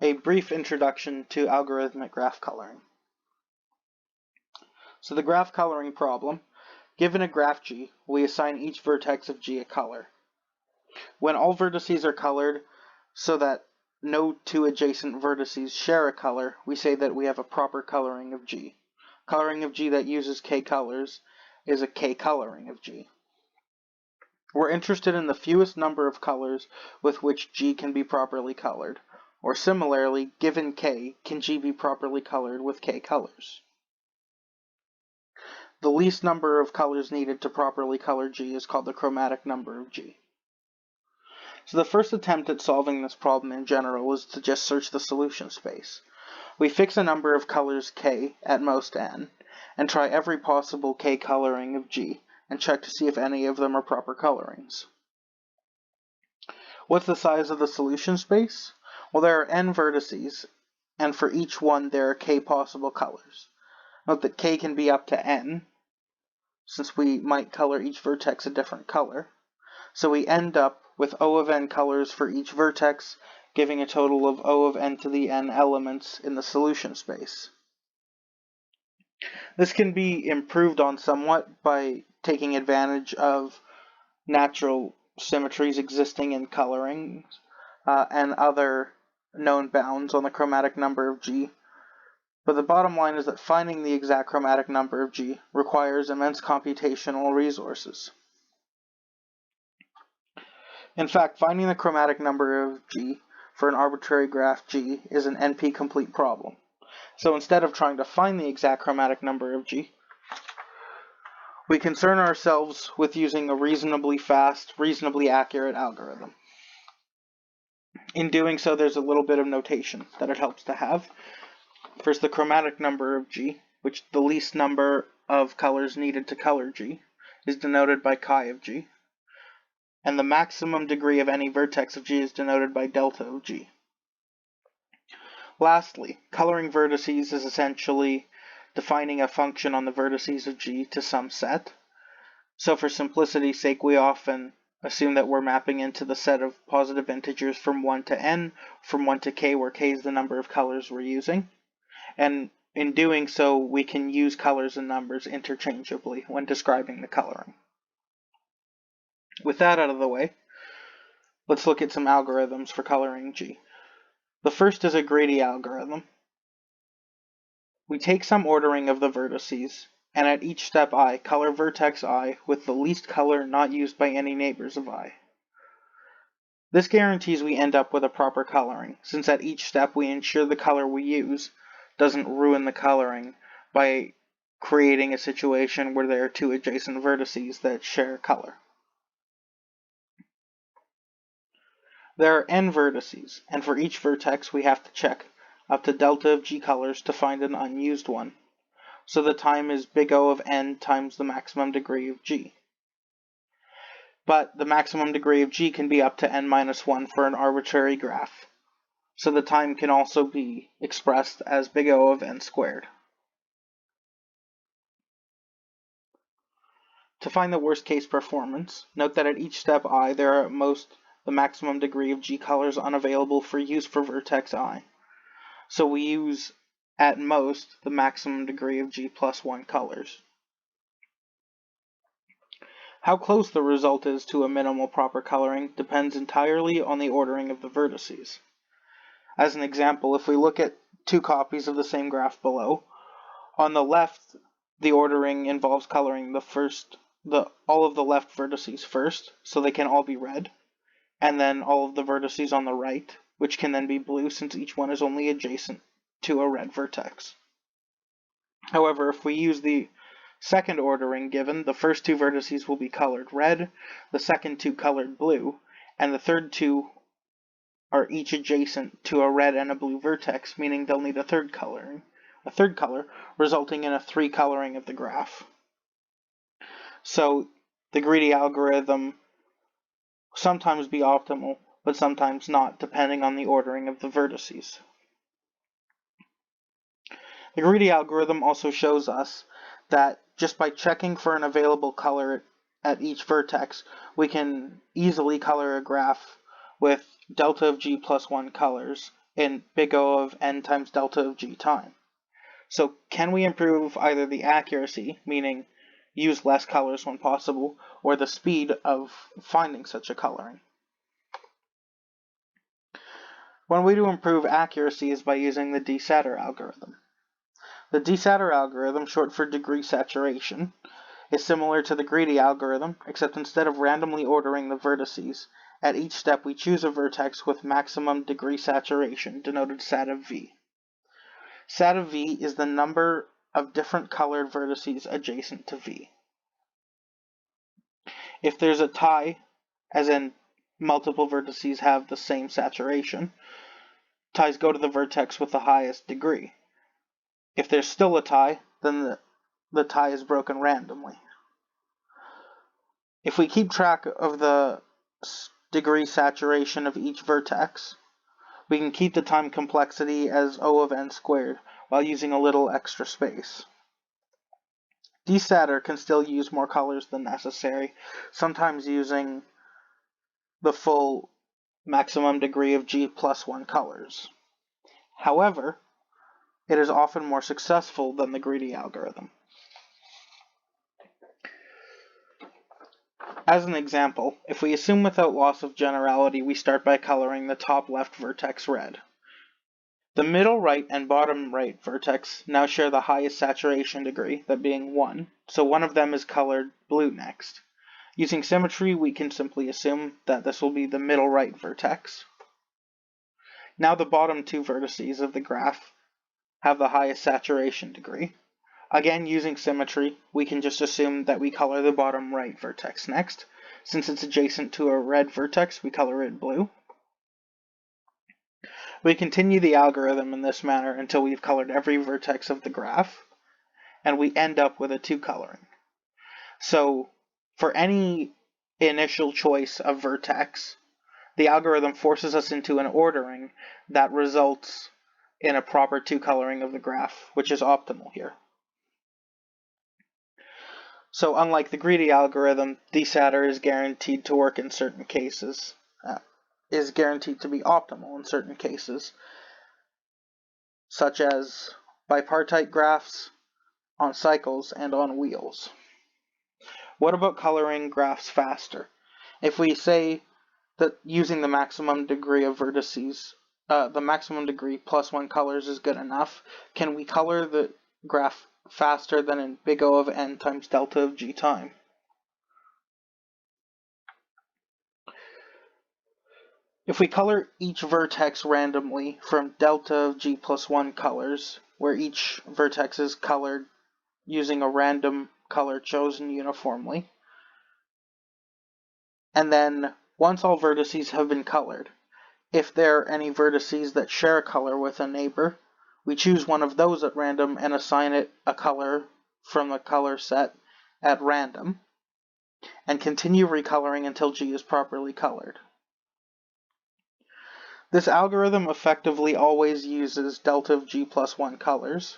A brief introduction to algorithmic graph coloring. So the graph coloring problem, given a graph G, we assign each vertex of G a color. When all vertices are colored so that no two adjacent vertices share a color, we say that we have a proper coloring of G. Coloring of G that uses K colors is a K coloring of G. We're interested in the fewest number of colors with which G can be properly colored. Or similarly, given K, can G be properly colored with K colors? The least number of colors needed to properly color G is called the chromatic number of G. So the first attempt at solving this problem in general is to just search the solution space. We fix a number of colors K, at most N, and try every possible K coloring of G, and check to see if any of them are proper colorings. What's the size of the solution space? Well, there are N vertices, and for each one there are K possible colors. Note that K can be up to N, since we might color each vertex a different color. So we end up with O of N colors for each vertex, giving a total of O of N to the N elements in the solution space. This can be improved on somewhat by taking advantage of natural symmetries existing in colorings and other known bounds on the chromatic number of G. But the bottom line is that finding the exact chromatic number of G requires immense computational resources. In fact, finding the chromatic number of G for an arbitrary graph G is an NP-complete problem. So instead of trying to find the exact chromatic number of G, we concern ourselves with using a reasonably fast, reasonably accurate algorithm. In doing so, there's a little bit of notation that it helps to have. First, the chromatic number of G, which the least number of colors needed to color G, is denoted by chi of G. And the maximum degree of any vertex of G is denoted by delta of G. Lastly, coloring vertices is essentially defining a function on the vertices of G to some set. So for simplicity's sake, we often assume that we're mapping into the set of positive integers from 1 to n, from 1 to k, where k is the number of colors we're using. And in doing so, we can use colors and numbers interchangeably when describing the coloring. With that out of the way, let's look at some algorithms for coloring G. The first is a greedy algorithm. We take some ordering of the vertices, and at each step I, color vertex I with the least color not used by any neighbors of I. This guarantees we end up with a proper coloring, since at each step we ensure the color we use doesn't ruin the coloring by creating a situation where there are two adjacent vertices that share color. There are n vertices, and for each vertex we have to check up to delta of G colors to find an unused one. So the time is big O of n times the maximum degree of G. But the maximum degree of G can be up to n minus 1 for an arbitrary graph. So the time can also be expressed as big O of n squared. To find the worst case performance, note that at each step I there are at most the maximum degree of G colors unavailable for use for vertex I. So we use at most the maximum degree of G plus 1 colors. How close the result is to a minimal proper coloring depends entirely on the ordering of the vertices. As an example, if we look at two copies of the same graph below, on the left the ordering involves coloring all of the left vertices first, so they can all be red, and then all of the vertices on the right, which can then be blue since each one is only adjacent to a red vertex. However, if we use the second ordering given, the first two vertices will be colored red, the second two colored blue, and the third two are each adjacent to a red and a blue vertex, meaning they'll need a third color, resulting in a 3 coloring of the graph. So the greedy algorithm sometimes be optimal, but sometimes not, depending on the ordering of the vertices. The greedy algorithm also shows us that just by checking for an available color at each vertex, we can easily color a graph with delta of G plus 1 colors in big O of n times delta of g time. So can we improve either the accuracy, meaning use less colors when possible, or the speed of finding such a coloring? One way to improve accuracy is by using the DSatur algorithm. The DSatur algorithm, short for degree saturation, is similar to the greedy algorithm, except instead of randomly ordering the vertices, at each step we choose a vertex with maximum degree saturation, denoted sat of v. Sat of v is the number of different colored vertices adjacent to v. If there's a tie, as in multiple vertices have the same saturation, ties go to the vertex with the highest degree. If there's still a tie, then the tie is broken randomly. If we keep track of the degree saturation of each vertex, we can keep the time complexity as O of n squared while using a little extra space. DSatur can still use more colors than necessary, sometimes using the full maximum degree of g plus 1 colors. However, it is often more successful than the greedy algorithm. As an example, if we assume without loss of generality, we start by coloring the top left vertex red. The middle right and bottom right vertex now share the highest saturation degree, that being 1, so one of them is colored blue next. Using symmetry, we can simply assume that this will be the middle right vertex. Now the bottom two vertices of the graph have the highest saturation degree. Again, using symmetry, we can just assume that we color the bottom right vertex next. Since it's adjacent to a red vertex, we color it blue. We continue the algorithm in this manner until we've colored every vertex of the graph, and we end up with a 2 coloring. So, for any initial choice of vertex, the algorithm forces us into an ordering that results in a proper 2 coloring of the graph, which is optimal here. So unlike the greedy algorithm, DSatur is guaranteed to work in certain cases, is guaranteed to be optimal in certain cases, such as bipartite graphs, on cycles, and on wheels. What about coloring graphs faster? If we say that using the maximum degree of vertices, the maximum degree plus 1 colors is good enough, can we color the graph faster than in big O of n times delta of g time? If we color each vertex randomly from delta of g plus 1 colors, where each vertex is colored using a random color chosen uniformly, and then once all vertices have been colored, if there are any vertices that share a color with a neighbor, we choose one of those at random and assign it a color from the color set at random, and continue recoloring until G is properly colored. This algorithm effectively always uses delta of G plus 1 colors,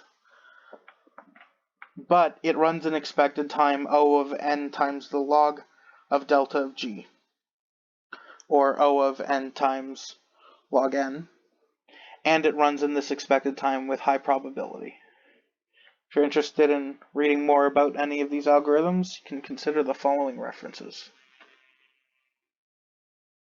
but it runs an expected time O of n times the log of delta of G, or O of n times log n, and it runs in this expected time with high probability. If you're interested in reading more about any of these algorithms, you can consider the following references.